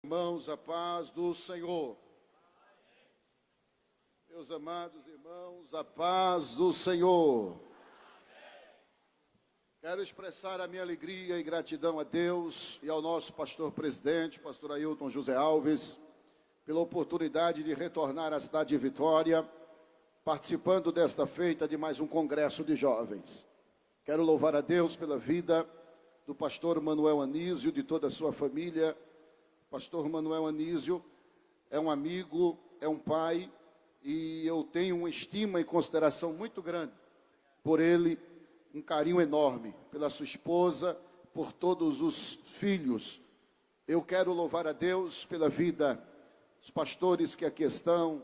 Irmãos, a paz do Senhor. Meus amados irmãos, a paz do Senhor. Quero expressar a minha alegria e gratidão a Deus e ao nosso pastor presidente, pastor Ailton José Alves, pela oportunidade de retornar à cidade de Vitória, participando desta feita de mais um congresso de jovens. Quero louvar a Deus pela vida do pastor Manuel Anísio, de toda a sua família. Pastor Manuel Anísio é um amigo, é um pai, e eu tenho uma estima e consideração muito grande por ele, um carinho enorme pela sua esposa, por todos os filhos. Eu quero louvar a Deus pela vida dos pastores que aqui estão,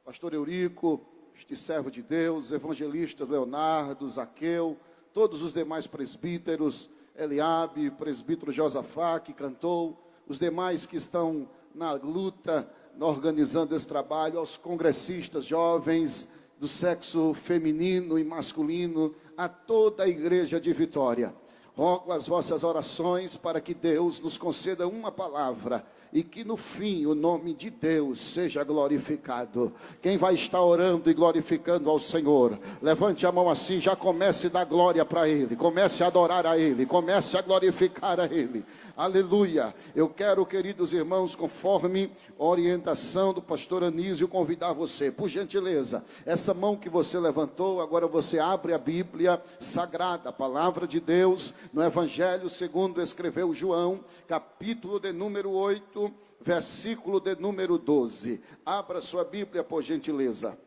pastor Eurico, este servo de Deus, evangelistas Leonardo, Zaqueu, todos os demais presbíteros, Eliabe, presbítero Josafá, que cantou, os demais que estão na luta, organizando esse trabalho, aos congressistas jovens do sexo feminino e masculino, a toda a igreja de Vitória. Rogo as vossas orações para que Deus nos conceda uma palavra e que no fim o nome de Deus seja glorificado. Quem vai estar orando e glorificando ao Senhor, levante a mão assim, já comece a dar glória para Ele, comece a adorar a Ele, comece a glorificar a Ele. Aleluia. Eu quero, queridos irmãos, conforme a orientação do pastor Anísio, convidar você, por gentileza, essa mão que você levantou, agora você abre a Bíblia Sagrada, a palavra de Deus, no Evangelho segundo escreveu João, capítulo de número 8, versículo de número 12. Abra sua Bíblia, por gentileza.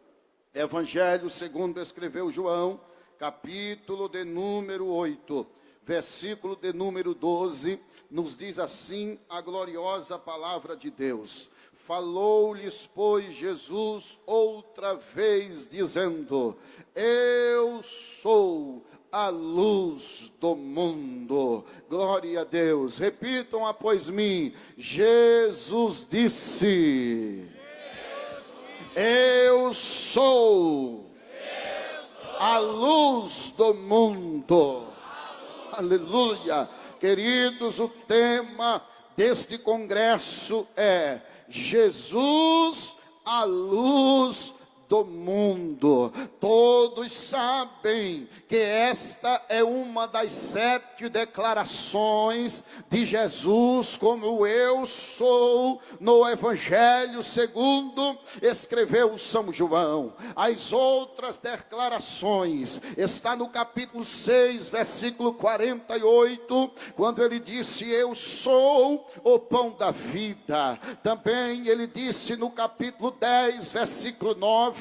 Evangelho segundo escreveu João, capítulo de número 8, versículo de número 12, nos diz assim a gloriosa palavra de Deus. Falou-lhes, pois, Jesus outra vez, dizendo: Eu sou a luz do mundo. Glória a Deus. Repitam após mim. Jesus disse: Eu sou a luz do mundo. Aleluia. Queridos, o tema deste congresso é Jesus, a luz do mundo. Todos sabem que esta é uma das 7 declarações de Jesus como eu sou, no Evangelho segundo escreveu São João. As outras declarações está no capítulo 6, versículo 48, quando ele disse: eu sou o pão da vida. Também ele disse no capítulo 10, versículo 9,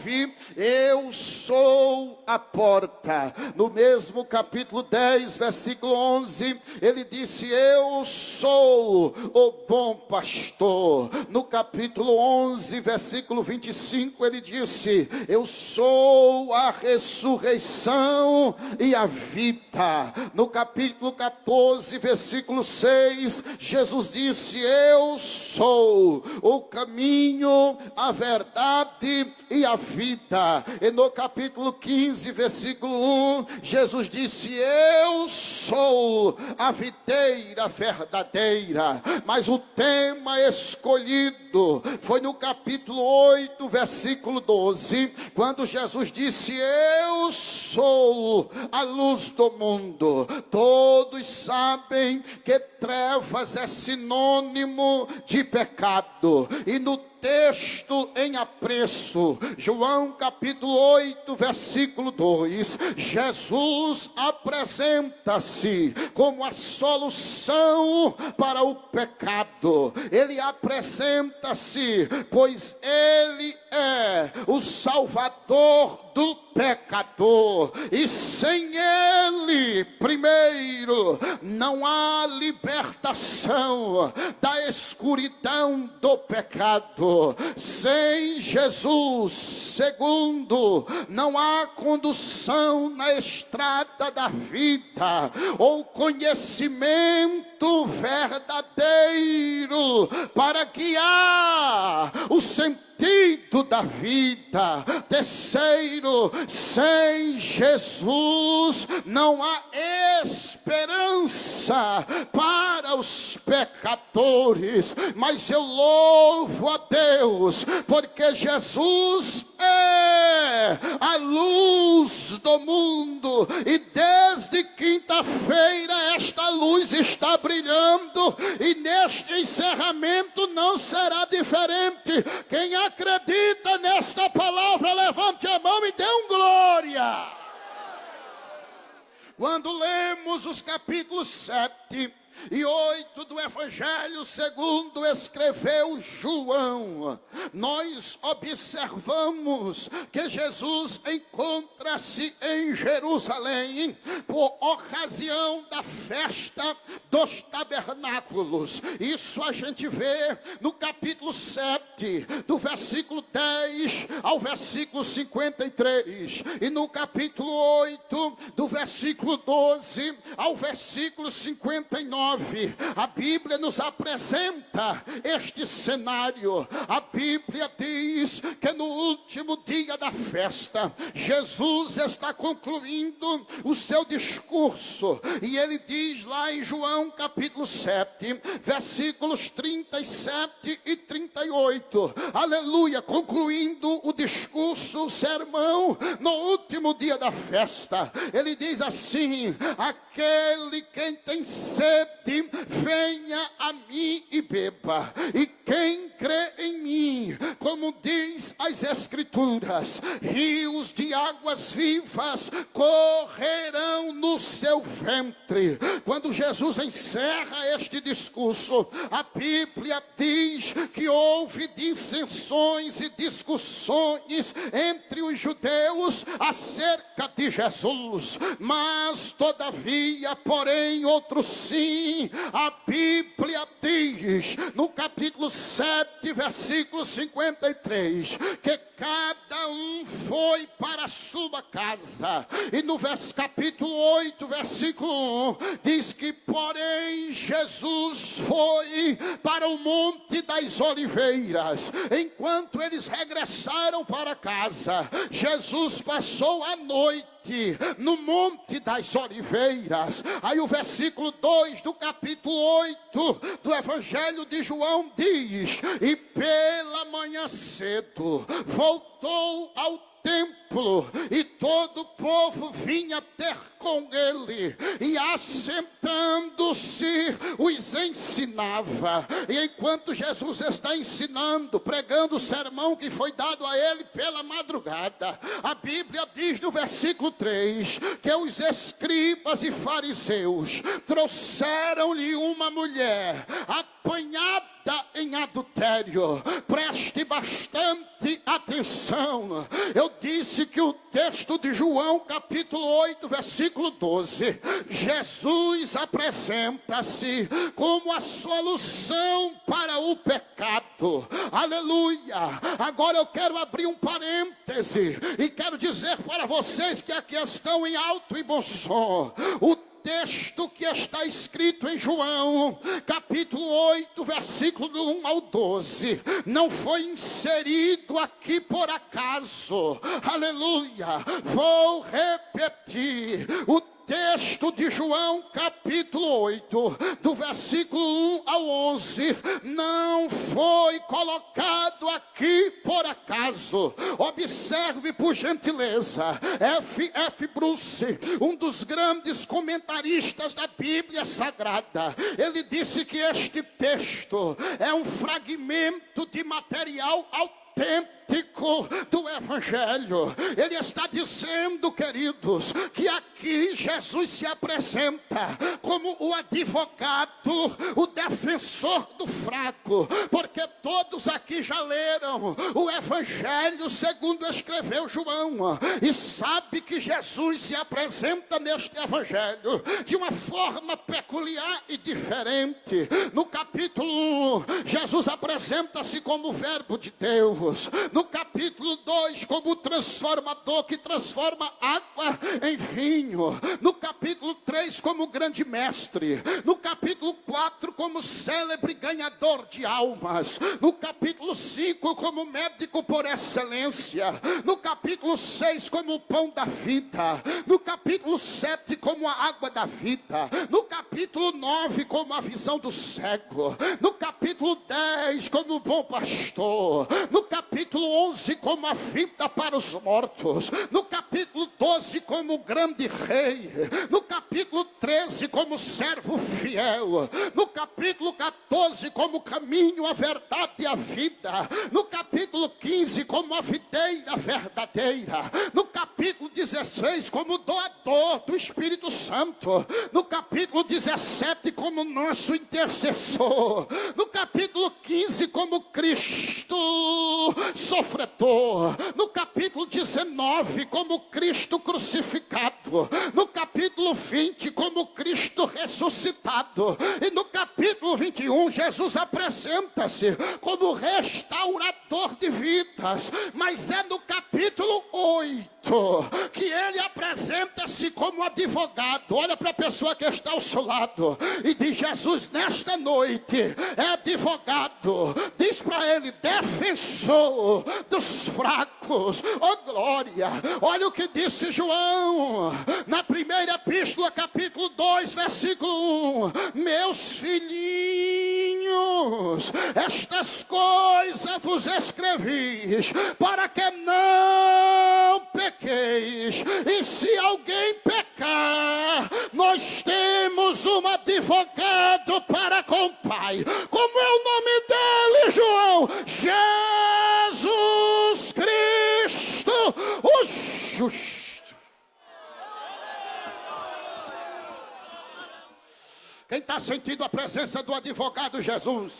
eu sou a porta. No mesmo capítulo 10, versículo 11, ele disse: eu sou o bom pastor. No capítulo 11, versículo 25, ele disse: eu sou a ressurreição e a vida. No capítulo 14, versículo 6, Jesus disse: eu sou o caminho, a verdade e a vida. E no capítulo 15, versículo 1, Jesus disse: eu sou a videira verdadeira. Mas o tema escolhido foi no capítulo 8, versículo 12, quando Jesus disse: eu sou a luz do mundo. Todos sabem que trevas é sinônimo de pecado. E no texto em apreço, João capítulo 8, versículo 2, Jesus apresenta-se como a solução para o pecado. Ele apresenta-se, pois ele é o Salvador do pecador, e sem ele, primeiro, não há libertação da escuridão do pecado. Sem Jesus, segundo, não há condução na estrada da vida, ou conhecimento verdadeiro para guiar o centurião sentido da vida. Terceiro, sem Jesus não há esperança para os pecadores. Mas eu louvo a Deus, porque Jesus é a luz do mundo, e desde quinta-feira esta luz está brilhando, e neste encerramento não será diferente. Quem acredita nesta palavra, levante a mão e dê um glória. Quando lemos os capítulos 7 e 8 do Evangelho segundo escreveu João, nós observamos que Jesus encontra-se em Jerusalém por ocasião da festa dos tabernáculos. Isso a gente vê no capítulo 7, do versículo 10 ao versículo 53, e no capítulo 8, do versículo 12 ao versículo 59. A Bíblia nos apresenta este cenário. A Bíblia diz que no último dia da festa, Jesus está concluindo o seu discurso, e ele diz lá em João capítulo 7, versículos 37 e 38, aleluia, concluindo o discurso, o sermão, no último dia da festa, ele diz assim: aquele quem tem sede, venha a mim e beba, e quem crê em mim, como diz as Escrituras, rios de águas vivas correrão no seu ventre. Quando Jesus encerra este discurso, a Bíblia diz que houve dissensões e discussões entre os judeus acerca de Jesus, mas todavia, porém, outros sim. A Bíblia diz no capítulo 7, versículo 53, que cada um foi para a sua casa. E no capítulo 8, versículo 1, diz que porém Jesus foi para o Monte das Oliveiras. Enquanto eles regressaram para casa, Jesus passou a noite no Monte das Oliveiras. Aí o versículo 2 do capítulo 8 do Evangelho de João diz: e pela manhã cedo voltou ao templo, e todo o povo vinha ter com ele, e assentando-se os ensinava. E enquanto Jesus está ensinando, pregando o sermão que foi dado a ele pela madrugada, a Bíblia diz no versículo 3 que os escribas e fariseus trouxeram-lhe uma mulher apanhada em adultério. Preste bastante atenção. Eu disse que o texto de João capítulo 8, versículo 12, Jesus apresenta-se como a solução para o pecado. Aleluia. Agora eu quero abrir um parêntese e quero dizer para vocês que aqui estão em alto e bom som. O texto que está escrito em João, capítulo 8, versículo do 1 ao 12, não foi inserido aqui por acaso. Aleluia. Vou repetir. O texto de João, capítulo 8, do versículo 1 ao 11, não foi colocado aqui por acaso. Observe por gentileza. F. Bruce, um dos grandes comentaristas da Bíblia Sagrada, ele disse que este texto é um fragmento de material autêntico do Evangelho. Ele está dizendo, queridos, que aqui Jesus se apresenta como o advogado, o defensor do fraco, porque todos aqui já leram o Evangelho segundo escreveu João, e sabe que Jesus se apresenta neste Evangelho de uma forma peculiar e diferente. No capítulo 1, Jesus apresenta-se como o Verbo de Deus. No capítulo 2, como transformador que transforma água em vinho. No capítulo 3, como grande mestre. No capítulo 4, como célebre ganhador de almas. No capítulo 5, como médico por excelência. No capítulo 6, como o pão da vida. No capítulo 7, como a água da vida. No capítulo 9, como a visão do cego. No capítulo 10, como o bom pastor. No capítulo 11, como a vida para os mortos. No capítulo 12, como o grande rei. No capítulo 13, como servo fiel. No capítulo 14, como o caminho, a verdade e a vida. No capítulo 15, como a videira verdadeira. No capítulo 16, como doador do Espírito Santo. No capítulo 17, como nosso intercessor. No capítulo 15, como Cristo sofredor. No capítulo 19, como Cristo crucificado. No capítulo 20, como Cristo ressuscitado. E no capítulo 21, Jesus apresenta-se como restaurador de vidas. Mas é no capítulo 8 que ele apresenta-se como advogado. Olha para a pessoa que está ao seu lado e diz: Jesus nesta noite é advogado. Diz para ele: defensor dos fracos. Oh glória! Olha o que disse João na primeira epístola, capítulo 2, versículo 1: meus filhinhos, estas coisas vos escrevi para que não pequeis. E se alguém pecar, nós temos um advogado para com o Pai. Como é o nome dele, João? Jesus Cristo, o justo. Quem está sentindo a presença do advogado Jesus?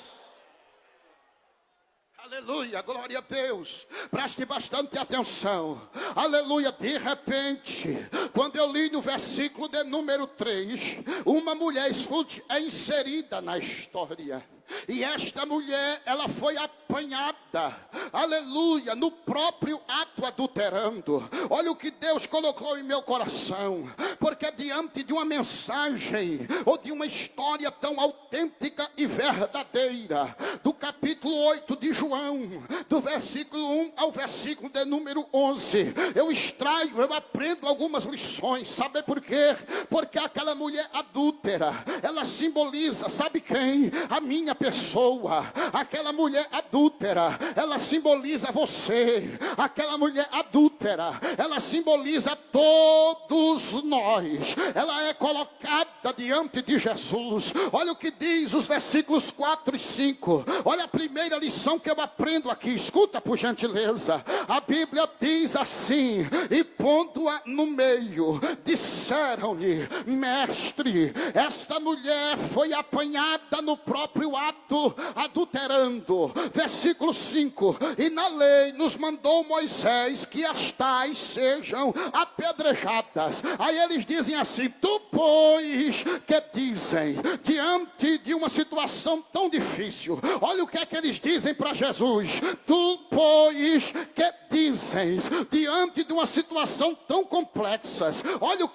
Aleluia, glória a Deus. Preste bastante atenção. Aleluia, de repente, quando eu li no versículo de número 3, uma mulher, escute, é inserida na história. E esta mulher, ela foi apanhada, aleluia, no próprio ato adulterando. Olha o que Deus colocou em meu coração. Porque diante de uma mensagem, ou de uma história tão autêntica e verdadeira, do capítulo 8 de João, do versículo 1 ao versículo de número 11, eu extraio, eu aprendo algumas lições. Sabe por quê? Porque aquela mulher adúltera, ela simboliza, sabe quem? A minha pessoa. Aquela mulher adúltera, ela simboliza você. Aquela mulher adúltera, ela simboliza todos nós. Ela é colocada diante de Jesus. Olha o que diz os versículos 4 e 5. Olha a primeira lição que eu aprendo aqui. Escuta por gentileza. A Bíblia diz assim: e pondo-a no meio, disseram-lhe: mestre, esta mulher foi apanhada no próprio ato adulterando. Versículo 5: e na lei nos mandou Moisés que as tais sejam apedrejadas. Aí eles dizem assim: tu pois que dizem, diante de uma situação tão difícil, olha o que é que eles dizem para Jesus. Tu pois que dizem, diante de uma situação tão complexa, olha o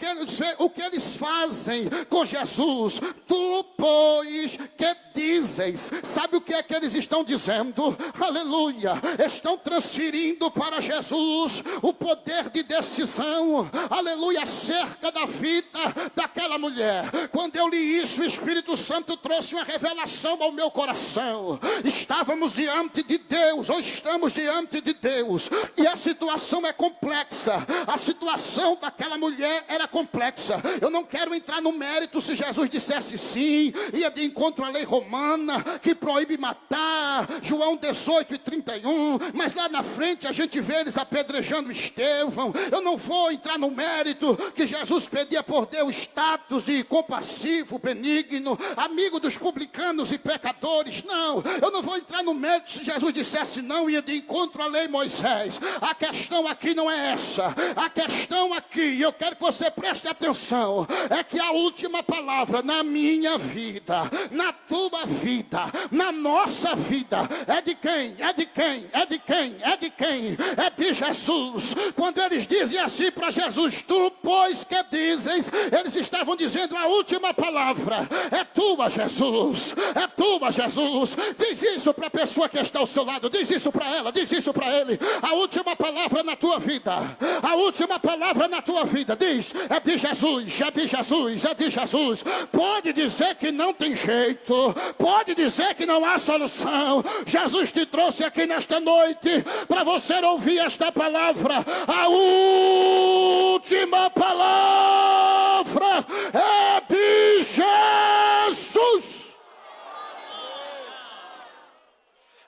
que eles fazem com Jesus. Tu pois que dizem. Sabe o que é que eles estão dizendo? Aleluia! Estão transferindo para Jesus o poder de decisão, aleluia, acerca da vida daquela mulher. Quando eu li isso, o Espírito Santo trouxe uma revelação ao meu coração. Estávamos diante de Deus, ou estamos diante de Deus, e a situação é complexa. A situação daquela mulher era complexa. Eu não quero entrar no mérito se Jesus dissesse sim, ia de encontro à lei romana, que proíbe matar, João 18 e 31, mas lá na frente a gente vê eles apedrejando Estevão. Eu não vou entrar no mérito que Jesus Jesus pedia por Deus status de compassivo, benigno, amigo dos publicanos e pecadores. Não, eu não vou entrar no mérito se Jesus dissesse não, ia de encontro à lei Moisés. A questão aqui não é essa. A questão aqui, e eu quero que você preste atenção, é que a última palavra na minha vida, na tua vida, na nossa vida, é de quem? É de quem? É de quem? É de quem? É de Jesus. Quando eles dizem assim para Jesus, tu pois que dizes, eles estavam dizendo a última palavra, é tua, Jesus, é tua, Jesus. Diz isso para a pessoa que está ao seu lado, diz isso para ela, diz isso para ele. A última palavra na tua vida, a última palavra na tua vida, diz, é de Jesus, é de Jesus, é de Jesus. Pode dizer que não tem jeito, pode dizer que não há solução. Jesus te trouxe aqui nesta noite para você ouvir esta palavra. A última palavra é de Jesus.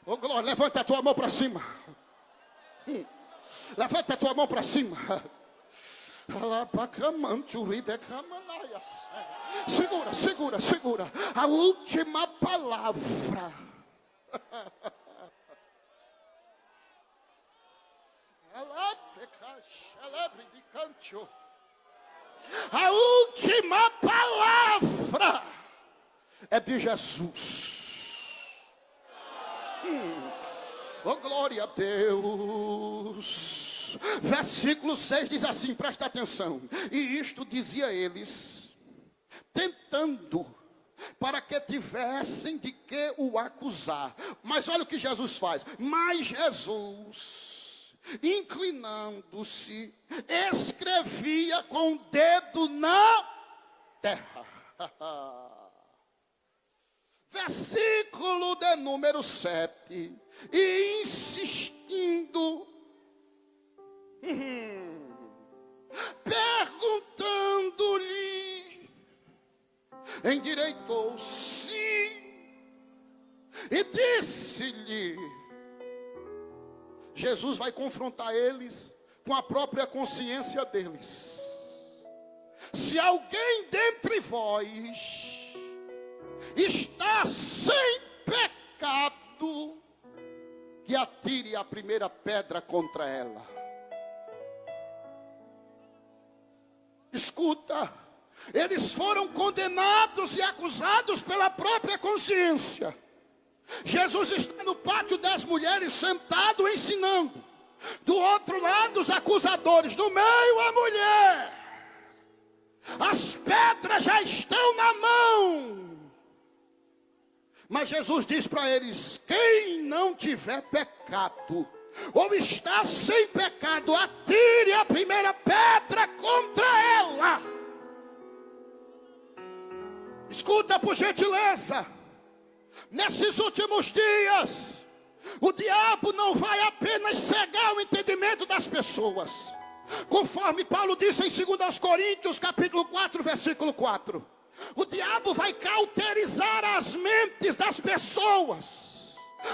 Oh glória, levanta a tua mão para cima. Levanta a tua mão para cima. Segura, segura, segura. A última palavra. A última palavra é de Jesus. Oh glória a Deus. Versículo 6 diz assim, presta atenção. E isto dizia eles, tentando, para que tivessem de que o acusar. Mas olha o que Jesus faz. Mas Jesus, inclinando-se, escrevia com o dedo na terra. Versículo de número 7. E insistindo, perguntando-lhe, endireitou-se e disse-lhe. Jesus vai confrontar eles com a própria consciência deles. Se alguém dentre vós está sem pecado, que atire a primeira pedra contra ela. Escuta, eles foram condenados e acusados pela própria consciência. Jesus está no pátio das mulheres sentado ensinando. Do outro lado os acusadores, do meio a mulher. As pedras já estão na mão. Mas Jesus diz para eles, quem não tiver pecado, ou está sem pecado, atire a primeira pedra contra ela. Escuta por gentileza, nesses últimos dias, o diabo não vai apenas cegar o entendimento das pessoas, conforme Paulo disse em 2 Coríntios capítulo 4, versículo 4. O diabo vai cauterizar as mentes das pessoas.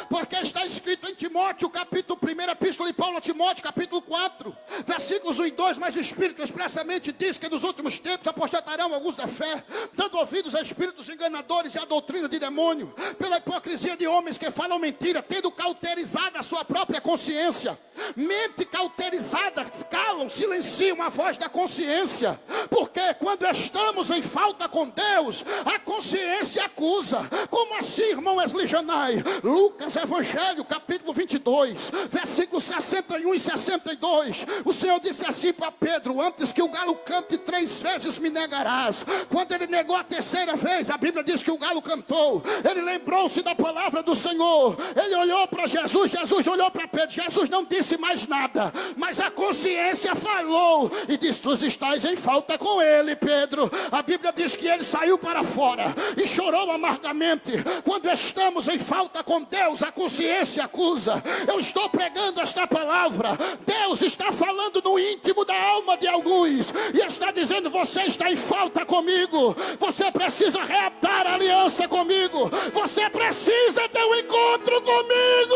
Porque está escrito em Timóteo, capítulo 1, epístola de Paulo a Timóteo, capítulo 4, versículos 1 e 2, mas o Espírito expressamente diz que nos últimos tempos apostatarão alguns da fé, dando ouvidos a espíritos enganadores e a doutrina de demônio, pela hipocrisia de homens que falam mentira, tendo cauterizado a sua própria consciência. Mente cauterizada, calam, silenciam a voz da consciência, porque quando estamos em falta com Deus, a consciência acusa. Como assim, irmão Wesley Janai? Lucas Evangelho, capítulo 22, versículos 61 e 62. O Senhor disse assim para Pedro, antes que o galo cante 3 vezes me negarás. Quando ele negou a terceira vez, a Bíblia diz que o galo cantou. Ele lembrou-se da palavra do Senhor. Ele olhou para Jesus, Jesus olhou para Pedro. Jesus não disse mais nada, mas a consciência falou e disse, tu estás em falta com ele, Pedro. A Bíblia diz que ele saiu para fora e chorou amargamente. Quando estamos em falta com Deus, a consciência acusa. Eu estou pregando esta palavra. Deus está falando no íntimo da alma de alguns e está dizendo, você está em falta comigo. Você precisa reatar a aliança comigo. Você precisa ter um encontro comigo.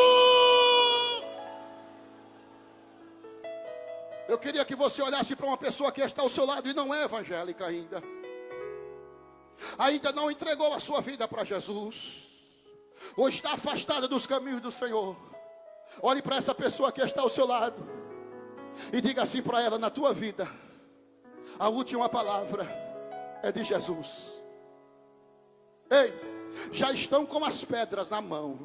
Eu queria que você olhasse para uma pessoa que está ao seu lado e não é evangélica ainda. Ainda não entregou a sua vida para Jesus. Ou está afastada dos caminhos do Senhor. Olhe para essa pessoa que está ao seu lado. E diga assim para ela: na tua vida, a última palavra é de Jesus. Ei, já estão com as pedras na mão.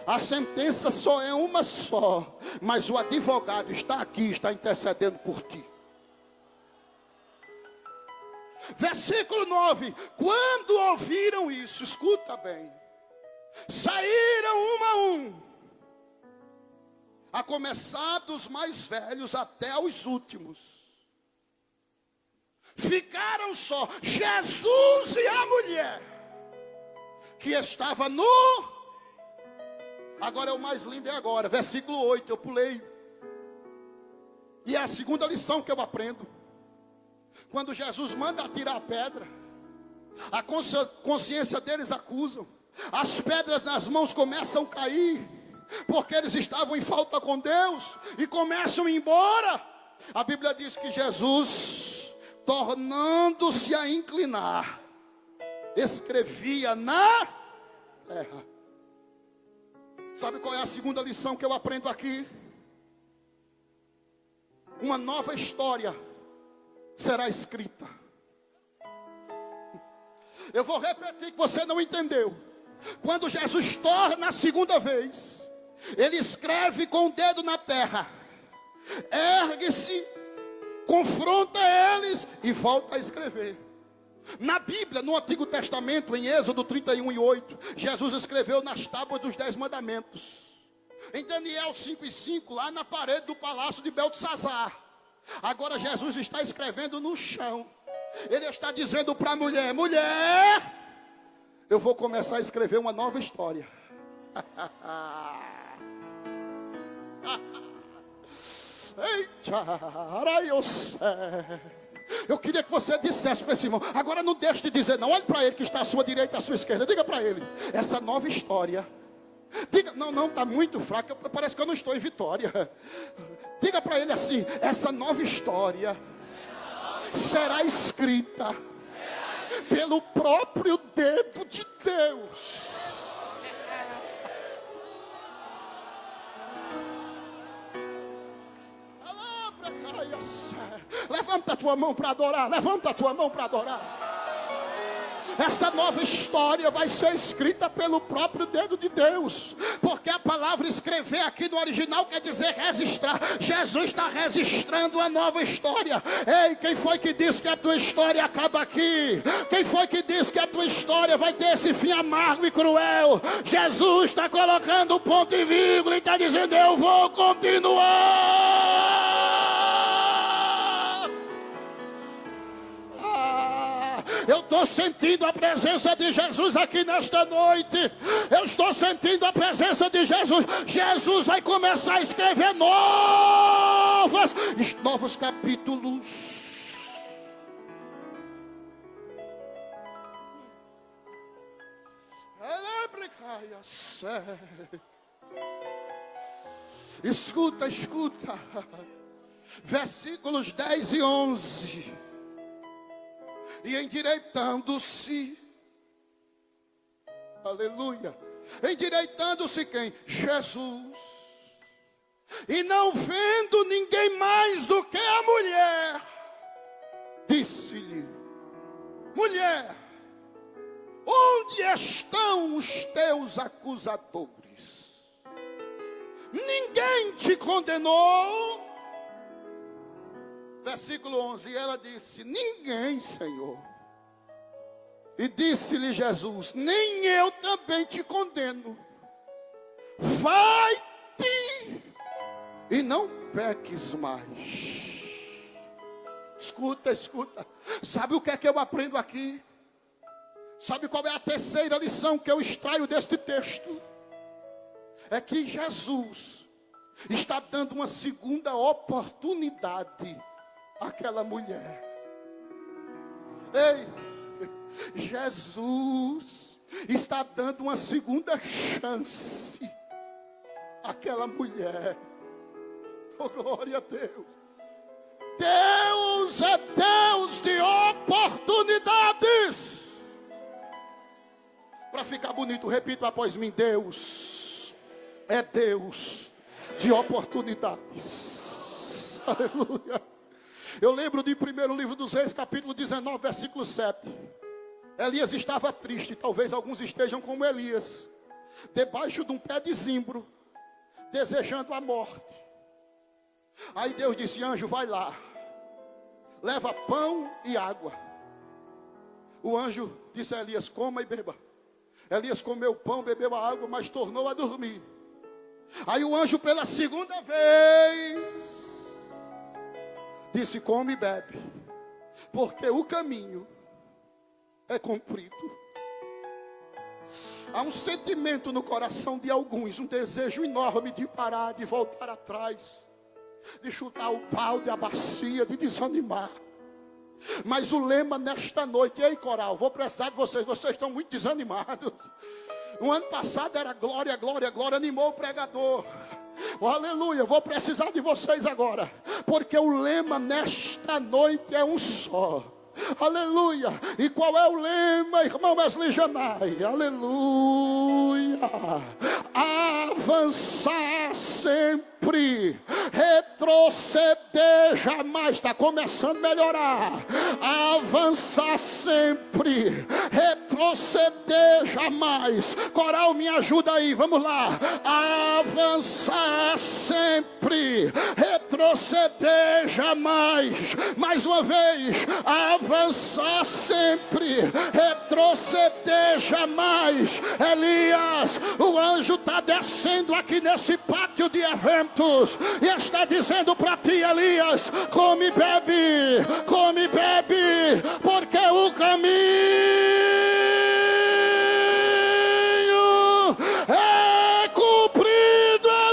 A sentença só é uma só, mas o advogado está aqui, está intercedendo por ti. Versículo 9: quando ouviram isso, escuta bem, saíram um a um, a começar dos mais velhos até os últimos. Ficaram só Jesus e a mulher que estava no... Agora é o mais lindo, é agora, versículo 8, eu pulei. E é a segunda lição que eu aprendo. Quando Jesus manda tirar a pedra, a consciência deles acusam. As pedras nas mãos começam a cair, porque eles estavam em falta com Deus, e começam a ir embora. A Bíblia diz que Jesus, tornando-se a inclinar, escrevia na terra. Sabe qual é a segunda lição que eu aprendo aqui? Uma nova história será escrita. Eu vou repetir que você não entendeu. Quando Jesus torna a segunda vez, ele escreve com o dedo na terra, ergue-se, confronta eles e volta a escrever. Na Bíblia, no Antigo Testamento, em Êxodo 31:8, Jesus escreveu nas tábuas dos 10 mandamentos. Em Daniel 5:5, lá na parede do palácio de Beltesazar. Agora Jesus está escrevendo no chão. Ele está dizendo para a mulher: mulher, eu vou começar a escrever uma nova história. Eu queria que você dissesse para esse irmão: agora não deixe de dizer não. Olhe para ele que está à sua direita, à sua esquerda. Diga para ele: essa nova história. Diga, não, está muito fraco. Parece que eu não estou em Vitória. Diga para ele assim: essa nova história será escrita pelo próprio dedo de Deus. Levanta a tua mão para adorar. Levanta a tua mão para adorar. Essa nova história vai ser escrita pelo próprio dedo de Deus. Porque a palavra escrever aqui no original quer dizer registrar. Jesus está registrando uma nova história. Ei, quem foi que disse que a tua história acaba aqui? Quem foi que disse que a tua história vai ter esse fim amargo e cruel? Jesus está colocando um ponto e vírgula e está dizendo: eu vou continuar. Eu estou sentindo a presença de Jesus aqui nesta noite. Eu estou sentindo a presença de Jesus. Jesus vai começar a escrever novos capítulos. Escuta. Versículos 10 e 11. E endireitando-se, aleluia, endireitando-se quem? Jesus. E não vendo ninguém mais do que a mulher, disse-lhe: mulher, onde estão os teus acusadores? Ninguém te condenou? Versículo 11, e ela disse: ninguém, Senhor. E disse-lhe Jesus: nem eu também te condeno. Vai-te e não peques mais. Escuta. Sabe o que é que eu aprendo aqui? Sabe qual é a terceira lição que eu extraio deste texto? É que Jesus está dando uma segunda oportunidade àquela mulher. Ei, Jesus está dando uma segunda chance àquela mulher. Oh, glória a Deus. Deus é Deus de oportunidades. Para ficar bonito, repita após mim: Deus é Deus de oportunidades. Aleluia. Eu lembro de 1º livro dos Reis, capítulo 19, versículo 7. Elias estava triste, talvez alguns estejam como Elias, debaixo de um pé de zimbro, desejando a morte. Aí Deus disse: anjo, vai lá, leva pão e água. O anjo disse a Elias: coma e beba. Elias comeu pão, bebeu a água, mas tornou a dormir. Aí o anjo, pela segunda vez, disse: come e bebe, porque o caminho é comprido. Há um sentimento no coração de alguns, um desejo enorme de parar, de voltar atrás, de chutar o balde, a bacia, de desanimar. Mas o lema nesta noite: ei, coral, vou precisar de vocês estão muito desanimados. No ano passado era glória, glória, glória, animou o pregador. Oh, aleluia, vou precisar de vocês agora, porque o lema nesta noite é um só. Aleluia. E qual é o lema, irmão Wesley Janai? Aleluia. Avançar sempre, retroceder jamais. Está começando a melhorar. Avançar sempre, retroceder jamais. Coral, me ajuda aí, vamos lá. Avançar sempre, retroceder jamais. Mais uma vez. Avançar sempre, retroceder jamais. Elias, o anjo está descendo aqui nesse pátio de eventos e está dizendo para ti, Elias: come e bebe, porque o caminho é cumprido, Elias.